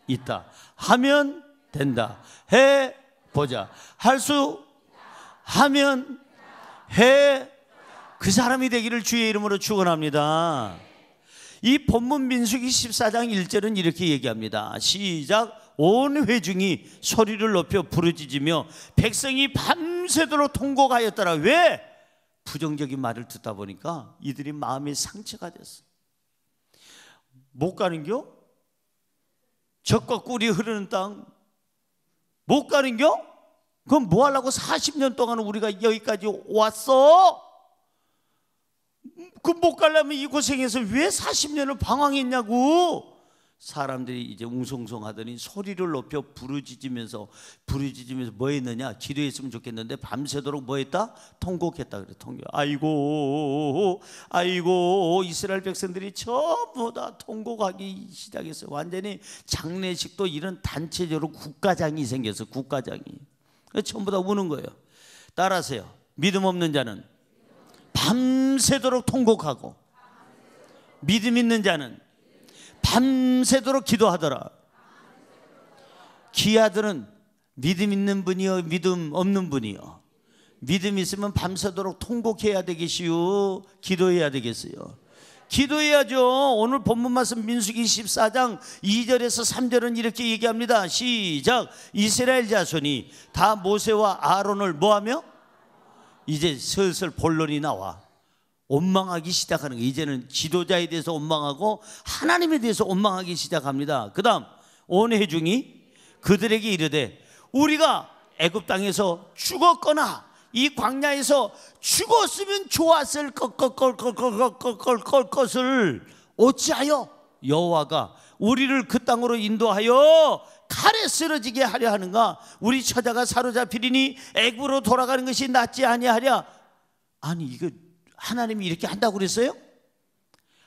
있다. 하면 된다. 해보자. 할 수 하면 해. 그 사람이 되기를 주의 이름으로 축원합니다. 이 본문 민수기 14장 1절은 이렇게 얘기합니다. 시작. 온 회중이 소리를 높여 부르짖으며 백성이 밤새도록 통곡하였더라. 왜? 부정적인 말을 듣다 보니까 이들이 마음이 상처가 됐어. 못 가는겨? 젖과 꿀이 흐르는 땅 못 가는겨? 그럼 뭐 하려고 40년 동안 우리가 여기까지 왔어? 그 못 가려면 이 고생해서 왜 40년을 방황했냐고. 사람들이 이제 웅성성하더니 소리를 높여 부르짖으면서 뭐 했느냐? 기도했으면 좋겠는데 밤새도록 뭐 했다? 통곡했다 그래. 아이고 이스라엘 백성들이 전부 다 통곡하기 시작했어요. 완전히 장례식도 이런 단체적으로 국가장이 생겼어. 국가장이 전부 다 우는 거예요. 따라하세요. 믿음 없는 자는 밤새도록 통곡하고 믿음 있는 자는 밤새도록 기도하더라. 기아들은 믿음 있는 분이요 믿음 없는 분이요. 믿음 있으면 밤새도록 통곡해야 되겠시요 기도해야 되겠어요? 기도해야죠. 오늘 본문 말씀 민수기 14장 2절에서 3절은 이렇게 얘기합니다. 시작. 이스라엘 자손이 다 모세와 아론을 뭐하며? 이제 슬슬 본론이 나와. 원망하기 시작하는 거예요. 이제는 지도자에 대해서 원망하고 하나님에 대해서 원망하기 시작합니다. 그 다음 온 회중이 그들에게 이르되 우리가 애굽 땅에서 죽었거나 이 광야에서 죽었으면 좋았을 것을 어찌하여 여호와가 우리를 그 땅으로 인도하여 칼에 쓰러지게 하려 하는가? 우리 처자가 사로잡히리니 애굽으로 돌아가는 것이 낫지 아니하랴. 아니, 이거 하나님이 이렇게 한다고 그랬어요?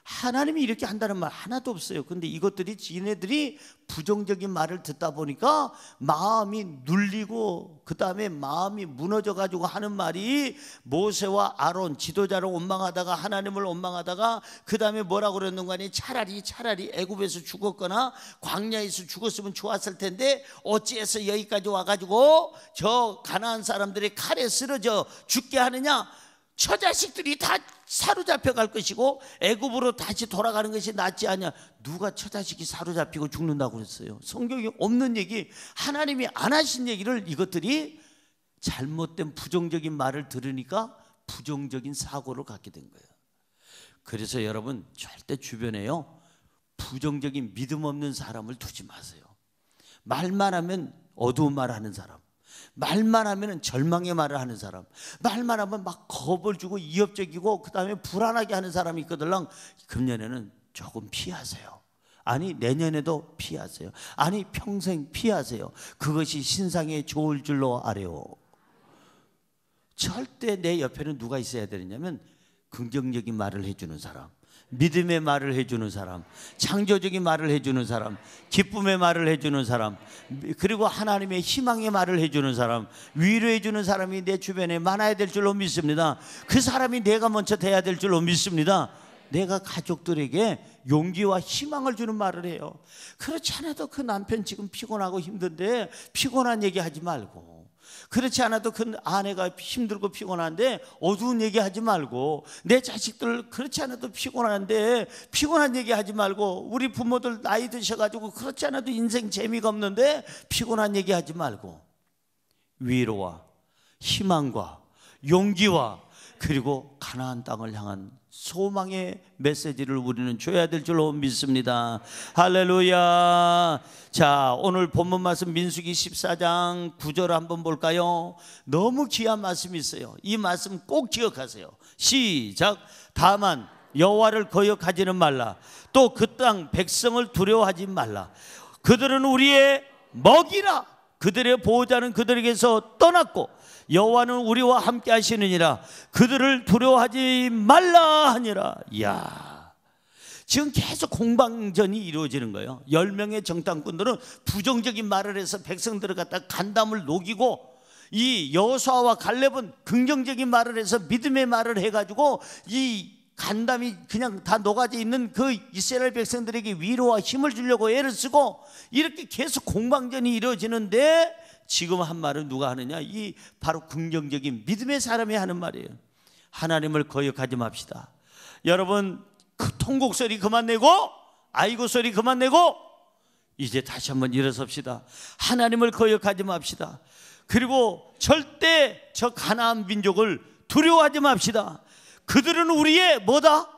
하나님이 이렇게 한다는 말 하나도 없어요. 근데 이것들이 지네들이 부정적인 말을 듣다 보니까 마음이 눌리고 그 다음에 마음이 무너져 가지고 하는 말이, 모세와 아론 지도자를 원망하다가 하나님을 원망하다가 그 다음에 뭐라고 그랬는가 하니 차라리 애굽에서 죽었거나 광야에서 죽었으면 좋았을 텐데 어찌해서 여기까지 와가지고 저 가나안 사람들이 칼에 쓰러져 죽게 하느냐. 처자식들이 다 사로잡혀 갈 것이고 애굽으로 다시 돌아가는 것이 낫지 않냐. 누가 처자식이 사로잡히고 죽는다고 그랬어요? 성경에 없는 얘기, 하나님이 안 하신 얘기를 이것들이 잘못된 부정적인 말을 들으니까 부정적인 사고를 갖게 된 거예요. 그래서 여러분 절대 주변에요 부정적인 믿음 없는 사람을 두지 마세요. 말만 하면 어두운 말 하는 사람, 말만 하면 절망의 말을 하는 사람, 말만 하면 막 겁을 주고 위협적이고 그 다음에 불안하게 하는 사람이 있거든요. 금년에는 조금 피하세요. 아니 내년에도 피하세요. 아니 평생 피하세요. 그것이 신상에 좋을 줄로 아래요. 절대 내 옆에는 누가 있어야 되느냐면 긍정적인 말을 해주는 사람, 믿음의 말을 해주는 사람, 창조적인 말을 해주는 사람, 기쁨의 말을 해주는 사람, 그리고 하나님의 희망의 말을 해주는 사람, 위로해주는 사람이 내 주변에 많아야 될 줄로 믿습니다. 그 사람이 내가 먼저 돼야 될 줄로 믿습니다. 내가 가족들에게 용기와 희망을 주는 말을 해요. 그렇지 않아도 그 남편 지금 피곤하고 힘든데 피곤한 얘기 하지 말고, 그렇지 않아도 그 아내가 힘들고 피곤한데 어두운 얘기 하지 말고, 내 자식들 그렇지 않아도 피곤한데 피곤한 얘기 하지 말고, 우리 부모들 나이 드셔가지고 그렇지 않아도 인생 재미가 없는데 피곤한 얘기 하지 말고, 위로와 희망과 용기와 그리고 가나안 땅을 향한 소망의 메시지를 우리는 줘야 될 줄로 믿습니다. 할렐루야. 자, 오늘 본문 말씀 민수기 14장 9절 한번 볼까요? 너무 귀한 말씀이 있어요. 이 말씀 꼭 기억하세요. 시작. 다만 여호와를 거역하지는 말라. 또 그 땅 백성을 두려워하지 말라. 그들은 우리의 먹이라. 그들의 보호자는 그들에게서 떠났고 여호와는 우리와 함께 하시느니라. 그들을 두려워하지 말라 하니라. 이야, 지금 계속 공방전이 이루어지는 거예요. 10명의 정탐꾼들은 부정적인 말을 해서 백성들을 갖다 간담을 녹이고, 이 여호수아와 갈렙은 긍정적인 말을 해서 믿음의 말을 해가지고 이 간담이 그냥 다 녹아져 있는 그 이스라엘 백성들에게 위로와 힘을 주려고 애를 쓰고, 이렇게 계속 공방전이 이루어지는데 지금 한 말은 누가 하느냐? 이 바로 긍정적인 믿음의 사람이 하는 말이에요. 하나님을 거역하지 맙시다. 여러분, 그 통곡 소리 그만 내고 아이고 소리 그만 내고 이제 다시 한번 일어섭시다. 하나님을 거역하지 맙시다. 그리고 절대 저 가나안 민족을 두려워하지 맙시다. 그들은 우리의 뭐다?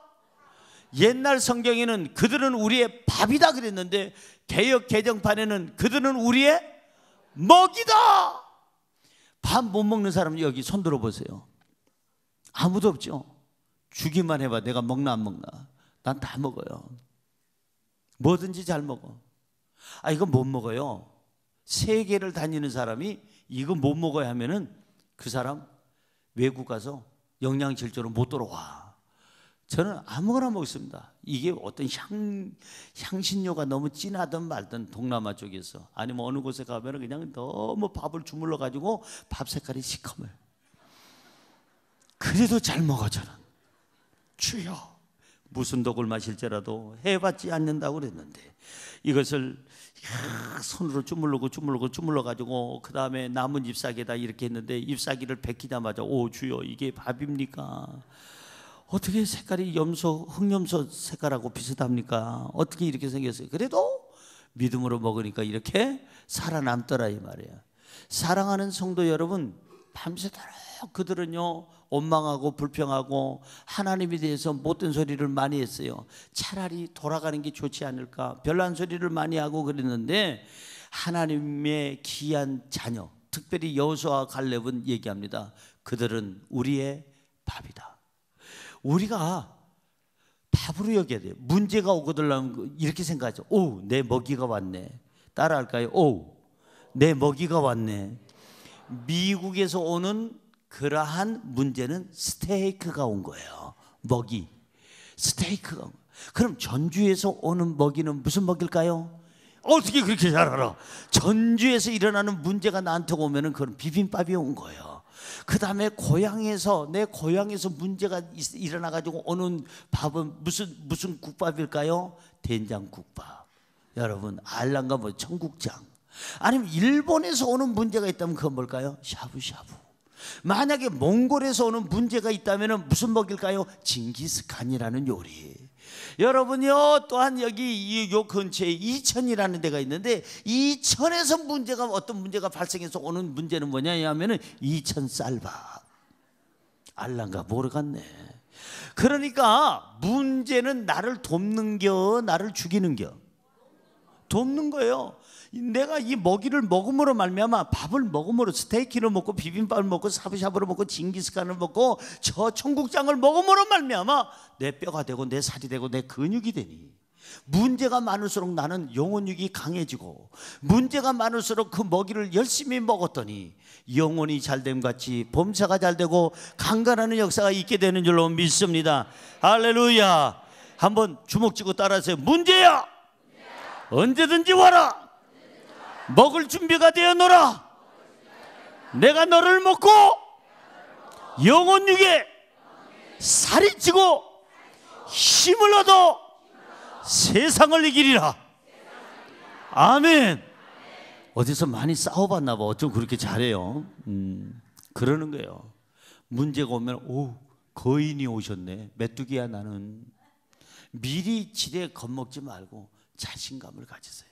옛날 성경에는 그들은 우리의 밥이다 그랬는데 개역 개정판에는 그들은 우리의 먹이다. 밥 못 먹는 사람 여기 손 들어보세요. 아무도 없죠. 주기만 해봐. 내가 먹나 안 먹나. 난 다 먹어요. 뭐든지 잘 먹어. 아, 이거 못 먹어요. 세계를 다니는 사람이 이거 못 먹어야 하면은 그 사람 외국 가서 영양실조로 못 돌아와. 저는 아무거나 먹습니다. 이게 어떤 향신료가 너무 진하든 말든 동남아 쪽에서 아니면 어느 곳에 가면 그냥 너무 밥을 주물러 가지고 밥 색깔이 시커멀. 그래도 잘 먹어. 저는 주여 무슨 독을 마실지라도 해받지 않는다고 그랬는데 이것을 손으로 주물러 가지고 그 다음에 남은 잎사귀에다 이렇게 했는데 잎사귀를 벗기자마자 오 주여 이게 밥입니까? 어떻게 색깔이 흑염소 색깔하고 비슷합니까? 어떻게 이렇게 생겼어요? 그래도 믿음으로 먹으니까 이렇게 살아남더라 이 말이에요. 사랑하는 성도 여러분, 밤새도록 그들은요 원망하고 불평하고 하나님에 대해서 못된 소리를 많이 했어요. 차라리 돌아가는 게 좋지 않을까, 별난 소리를 많이 하고 그랬는데 하나님의 귀한 자녀, 특별히 여호수아와 갈렙은 얘기합니다. 그들은 우리의 밥이다. 우리가 밥으로 여겨야 돼요. 문제가 오거들라면 이렇게 생각하죠. 오, 내 먹이가 왔네. 따라할까요? 오, 내 먹이가 왔네. 미국에서 오는 그러한 문제는 스테이크가 온 거예요. 먹이, 스테이크가 온 거예요. 그럼 전주에서 오는 먹이는 무슨 먹일까요? 어떻게 그렇게 잘 알아? 전주에서 일어나는 문제가 나한테 오면은 그건 비빔밥이 온 거예요. 그 다음에 고향에서, 내 고향에서 문제가 일어나가지고 오는 밥은 무슨 국밥일까요? 된장국밥. 여러분 알란가 뭐 청국장. 아니면 일본에서 오는 문제가 있다면 그건 뭘까요? 샤브샤브. 만약에 몽골에서 오는 문제가 있다면 무슨 먹일까요? 징기스칸이라는 요리. 여러분요 또한 여기 요 근처에 이천이라는 데가 있는데 이천에서 어떤 문제가 발생해서 오는 문제는 뭐냐 하면은 이천 쌀밥. 알란가 모르겠네. 그러니까 문제는 나를 돕는겨 나를 죽이는겨? 돕는 거예요. 내가 이 먹이를 먹음으로 말미암아 밥을 먹음으로 스테이크를 먹고 비빔밥을 먹고 샤브샤브를 먹고 징기스칸을 먹고 저 청국장을 먹음으로 말미암아 내 뼈가 되고 내 살이 되고 내 근육이 되니, 문제가 많을수록 나는 영혼육이 강해지고 문제가 많을수록 그 먹이를 열심히 먹었더니 영혼이 잘됨 같이 범사가 잘되고 강건하는 역사가 있게 되는 줄로 믿습니다. 할렐루야. 한번 주먹 쥐고 따라하세요. 문제야 언제든지 와라. 먹을 준비가 되었노라. 내가 너를 먹고 영혼육에 살이 찌고 힘을 얻어 세상을 이기리라. 아멘. 어디서 많이 싸워봤나 봐. 어쩜 그렇게 잘해요. 그러는 거예요. 문제가 오면 오, 거인이 오셨네. 메뚜기야 나는. 미리 지레 겁먹지 말고 자신감을 가지세요.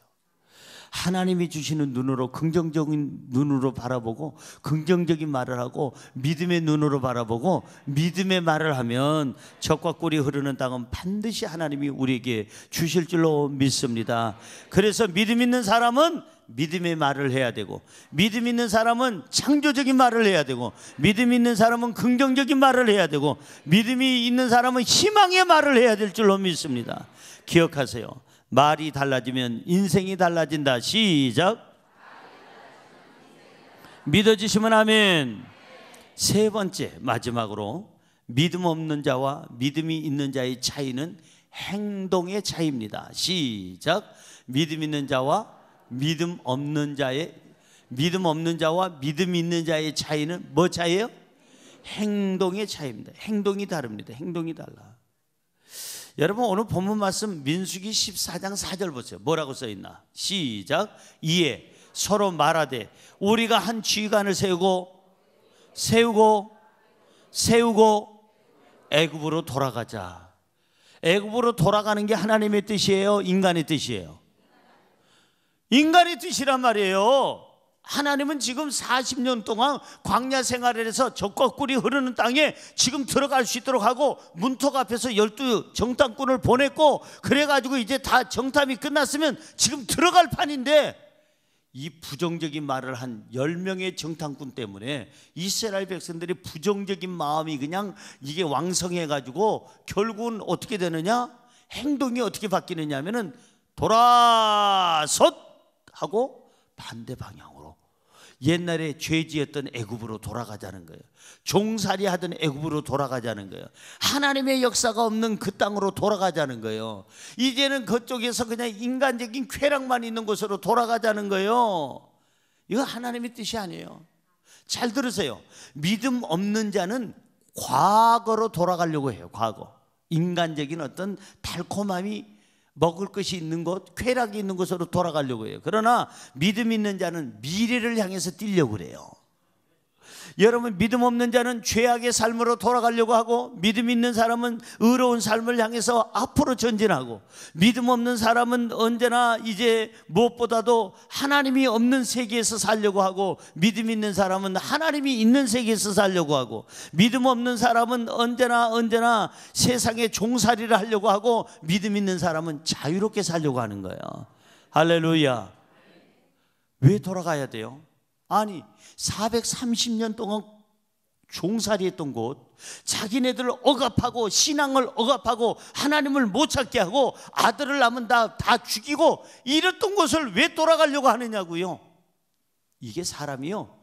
하나님이 주시는 눈으로, 긍정적인 눈으로 바라보고 긍정적인 말을 하고 믿음의 눈으로 바라보고 믿음의 말을 하면 젖과 꿀이 흐르는 땅은 반드시 하나님이 우리에게 주실 줄로 믿습니다. 그래서 믿음 있는 사람은 믿음의 말을 해야 되고, 믿음 있는 사람은 창조적인 말을 해야 되고, 믿음 있는 사람은 긍정적인 말을 해야 되고, 믿음이 있는 사람은 희망의 말을 해야 될 줄로 믿습니다. 기억하세요. 말이 달라지면 인생이 달라진다. 시작. 믿어지시면 아멘. 세 번째, 마지막으로 믿음 없는 자와 믿음이 있는 자의 차이는 행동의 차이입니다. 시작. 믿음 있는 자와 믿음 없는 자와 믿음 있는 자의 차이는 뭐 차이예요? 행동의 차이입니다. 행동이 다릅니다. 행동이 달라. 여러분 오늘 본문 말씀 민수기 14장 4절 보세요. 뭐라고 써있나? 시작. 이에 서로 말하되 우리가 한 지휘관을 세우고 애굽으로 돌아가자. 애굽으로 돌아가는 게 하나님의 뜻이에요? 인간의 뜻이에요? 인간의 뜻이란 말이에요. 하나님은 지금 40년 동안 광야 생활을 해서 젖과 꿀이 흐르는 땅에 지금 들어갈 수 있도록 하고 문턱 앞에서 12 정탐꾼을 보냈고, 그래가지고 이제 다 정탐이 끝났으면 지금 들어갈 판인데, 이 부정적인 말을 한 10명의 정탐꾼 때문에 이스라엘 백성들이 부정적인 마음이 그냥 이게 왕성해가지고 결국은 어떻게 되느냐? 행동이 어떻게 바뀌느냐 하면은 돌아섰 하고 반대 방향으로 옛날에 죄지었던 애굽으로 돌아가자는 거예요. 종살이 하던 애굽으로 돌아가자는 거예요. 하나님의 역사가 없는 그 땅으로 돌아가자는 거예요. 이제는 그쪽에서 그냥 인간적인 쾌락만 있는 곳으로 돌아가자는 거예요. 이거 하나님의 뜻이 아니에요. 잘 들으세요. 믿음 없는 자는 과거로 돌아가려고 해요. 과거. 인간적인 어떤 달콤함이 먹을 것이 있는 곳, 쾌락이 있는 곳으로 돌아가려고 해요. 그러나 믿음 있는 자는 미래를 향해서 뛰려고 그래요. 여러분, 믿음 없는 자는 죄악의 삶으로 돌아가려고 하고, 믿음 있는 사람은 의로운 삶을 향해서 앞으로 전진하고, 믿음 없는 사람은 언제나 이제 무엇보다도 하나님이 없는 세계에서 살려고 하고, 믿음 있는 사람은 하나님이 있는 세계에서 살려고 하고, 믿음 없는 사람은 언제나 세상에 종살이를 하려고 하고, 믿음 있는 사람은 자유롭게 살려고 하는 거예요. 할렐루야. 왜 돌아가야 돼요? 아니, 430년 동안 종살이 했던 곳, 자기네들 억압하고 신앙을 억압하고 하나님을 못 찾게 하고 아들을 낳으면 다 죽이고 이랬던 곳을 왜 돌아가려고 하느냐고요. 이게 사람이요,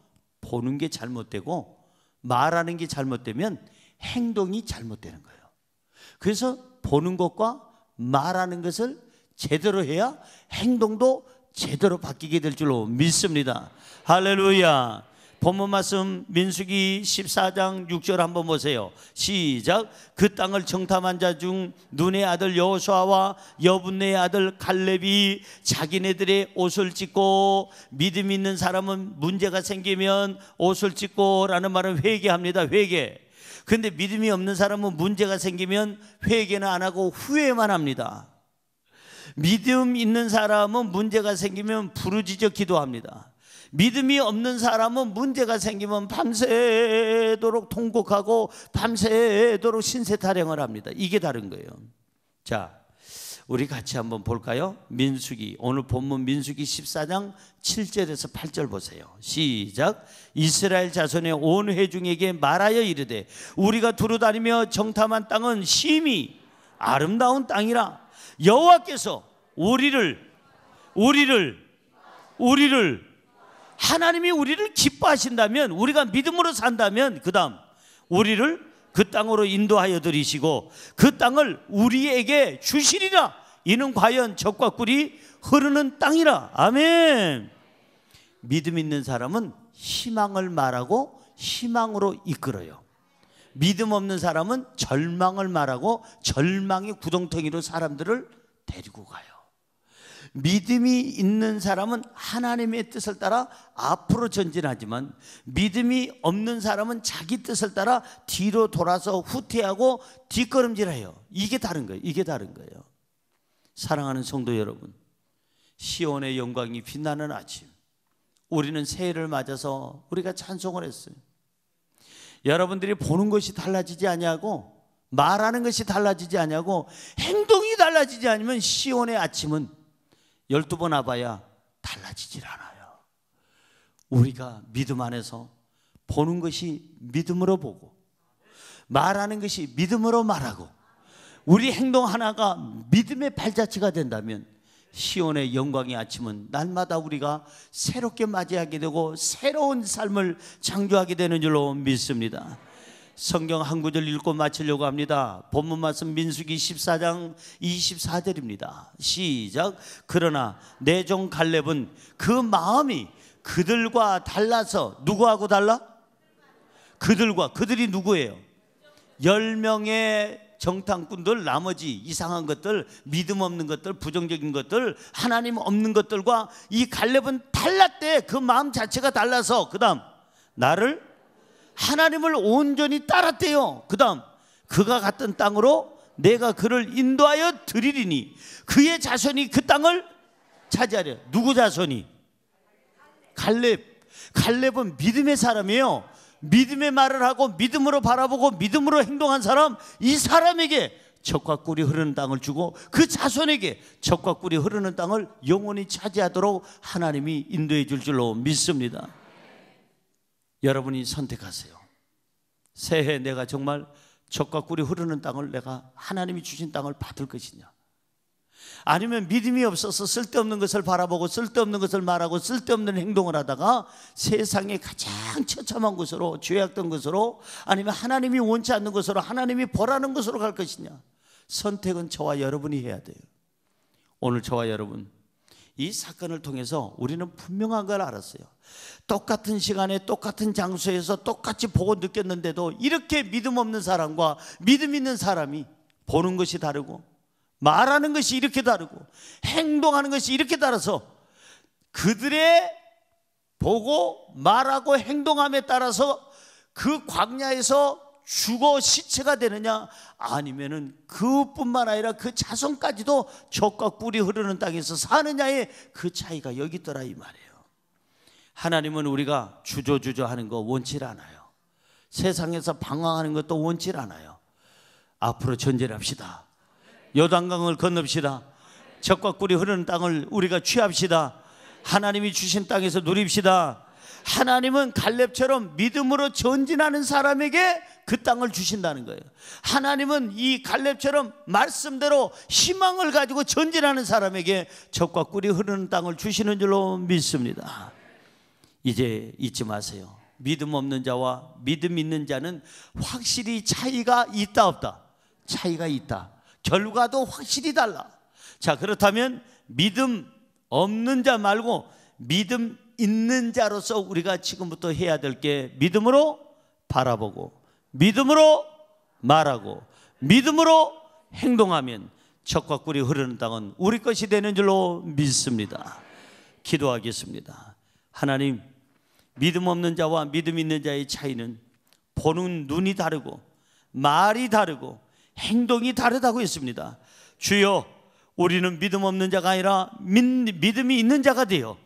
보는 게 잘못되고 말하는 게 잘못되면 행동이 잘못되는 거예요. 그래서 보는 것과 말하는 것을 제대로 해야 행동도 제대로 바뀌게 될 줄로 믿습니다. 할렐루야. 본문 말씀 민수기 14장 6절 한번 보세요. 시작. 그 땅을 정탐한 자 중 눈의 아들 여호수아와 여분네의 아들 갈렙이 자기네들의 옷을 찢고, 믿음 있는 사람은 문제가 생기면 옷을 찢고 라는 말은 회개합니다. 회개. 근데 믿음이 없는 사람은 문제가 생기면 회개는 안 하고 후회만 합니다. 믿음 있는 사람은 문제가 생기면 부르짖어 기도합니다. 믿음이 없는 사람은 문제가 생기면 밤새도록 통곡하고 밤새도록 신세타령을 합니다. 이게 다른 거예요. 자, 우리 같이 한번 볼까요? 민수기, 오늘 본문 민수기 14장 7절에서 8절 보세요. 시작. 이스라엘 자손의 온 회중에게 말하여 이르되 우리가 두루다니며 정탐한 땅은 심히 아름다운 땅이라. 여호와께서 하나님이 우리를 기뻐하신다면, 우리가 믿음으로 산다면, 그 다음 우리를 그 땅으로 인도하여 들이시고 그 땅을 우리에게 주시리라. 이는 과연 젖과 꿀이 흐르는 땅이라. 아멘. 믿음 있는 사람은 희망을 말하고 희망으로 이끌어요. 믿음 없는 사람은 절망을 말하고 절망의 구덩텅이로 사람들을 데리고 가요. 믿음이 있는 사람은 하나님의 뜻을 따라 앞으로 전진하지만, 믿음이 없는 사람은 자기 뜻을 따라 뒤로 돌아서 후퇴하고 뒷걸음질해요. 이게 다른 거예요. 이게 다른 거예요. 사랑하는 성도 여러분, 시온의 영광이 빛나는 아침, 우리는 새해를 맞아서 우리가 찬송을 했어요. 여러분들이 보는 것이 달라지지 아니하고 말하는 것이 달라지지 아니하고 행동이 달라지지 않으면 시온의 아침은 12번 와봐야 달라지질 않아요. 우리가 믿음 안에서 보는 것이 믿음으로 보고 말하는 것이 믿음으로 말하고 우리 행동 하나가 믿음의 발자취가 된다면 시온의 영광의 아침은 날마다 우리가 새롭게 맞이하게 되고 새로운 삶을 창조하게 되는 줄로 믿습니다. 성경 한 구절 읽고 마치려고 합니다. 본문 말씀 민수기 14장 24절입니다. 시작. 그러나 내 종 갈렙은 그 마음이 그들과 달라서. 누구하고 달라? 그들이 누구예요? 10명의 정탐꾼들, 나머지 이상한 것들, 믿음 없는 것들, 부정적인 것들, 하나님 없는 것들과 이 갈렙은 달랐대. 그 마음 자체가 달라서. 그 다음 하나님을 온전히 따랐대요. 그 다음 그가 갔던 땅으로 내가 그를 인도하여 드리리니 그의 자손이 그 땅을 차지하려. 누구 자손이? 갈렙은 믿음의 사람이에요. 믿음의 말을 하고 믿음으로 바라보고 믿음으로 행동한 사람, 이 사람에게 젖과 꿀이 흐르는 땅을 주고 그 자손에게 젖과 꿀이 흐르는 땅을 영원히 차지하도록 하나님이 인도해 줄 줄로 믿습니다. 여러분이 선택하세요. 새해 내가 정말 젖과 꿀이 흐르는 땅을, 내가 하나님이 주신 땅을 받을 것이냐, 아니면 믿음이 없어서 쓸데없는 것을 바라보고 쓸데없는 것을 말하고 쓸데없는 행동을 하다가 세상의 가장 처참한 곳으로, 죄악된 곳으로, 아니면 하나님이 원치 않는 곳으로, 하나님이 벌하는 곳으로 갈 것이냐. 선택은 저와 여러분이 해야 돼요. 오늘 저와 여러분, 이 사건을 통해서 우리는 분명한 걸 알았어요. 똑같은 시간에 똑같은 장소에서 똑같이 보고 느꼈는데도 이렇게 믿음 없는 사람과 믿음 있는 사람이 보는 것이 다르고 말하는 것이 이렇게 다르고 행동하는 것이 이렇게 다르서 그들의 보고 말하고 행동함에 따라서 그 광야에서 죽어 시체가 되느냐, 아니면은 그뿐만 아니라 그 자손까지도 젖과 꿀이 흐르는 땅에서 사느냐의 그 차이가 여기 있더라 이 말이에요. 하나님은 우리가 주저주저 하는 거 원치 않아요. 세상에서 방황하는 것도 원치 않아요. 앞으로 전진합시다. 요단강을 건넙시다. 젖과 꿀이 흐르는 땅을 우리가 취합시다. 하나님이 주신 땅에서 누립시다. 하나님은 갈렙처럼 믿음으로 전진하는 사람에게 그 땅을 주신다는 거예요. 하나님은 이 갈렙처럼 말씀대로 희망을 가지고 전진하는 사람에게 젖과 꿀이 흐르는 땅을 주시는 줄로 믿습니다. 이제 잊지 마세요. 믿음 없는 자와 믿음 있는 자는 확실히 차이가 있다 없다? 차이가 있다. 결과도 확실히 달라. 자, 그렇다면 믿음 없는 자 말고 믿음 있는 자로서 우리가 지금부터 해야 될 게 믿음으로 바라보고 믿음으로 말하고 믿음으로 행동하면 젖과 꿀이 흐르는 땅은 우리 것이 되는 줄로 믿습니다. 기도하겠습니다. 하나님, 믿음 없는 자와 믿음 있는 자의 차이는 보는 눈이 다르고 말이 다르고 행동이 다르다고 했습니다. 주여, 우리는 믿음 없는 자가 아니라 믿음이 있는 자가 되어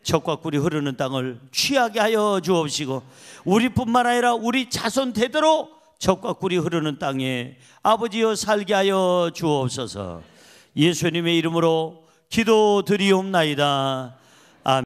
젖과 꿀이 흐르는 땅을 취하게 하여 주옵시고, 우리뿐만 아니라 우리 자손 대대로 젖과 꿀이 흐르는 땅에 아버지여 살게 하여 주옵소서. 예수님의 이름으로 기도드리옵나이다.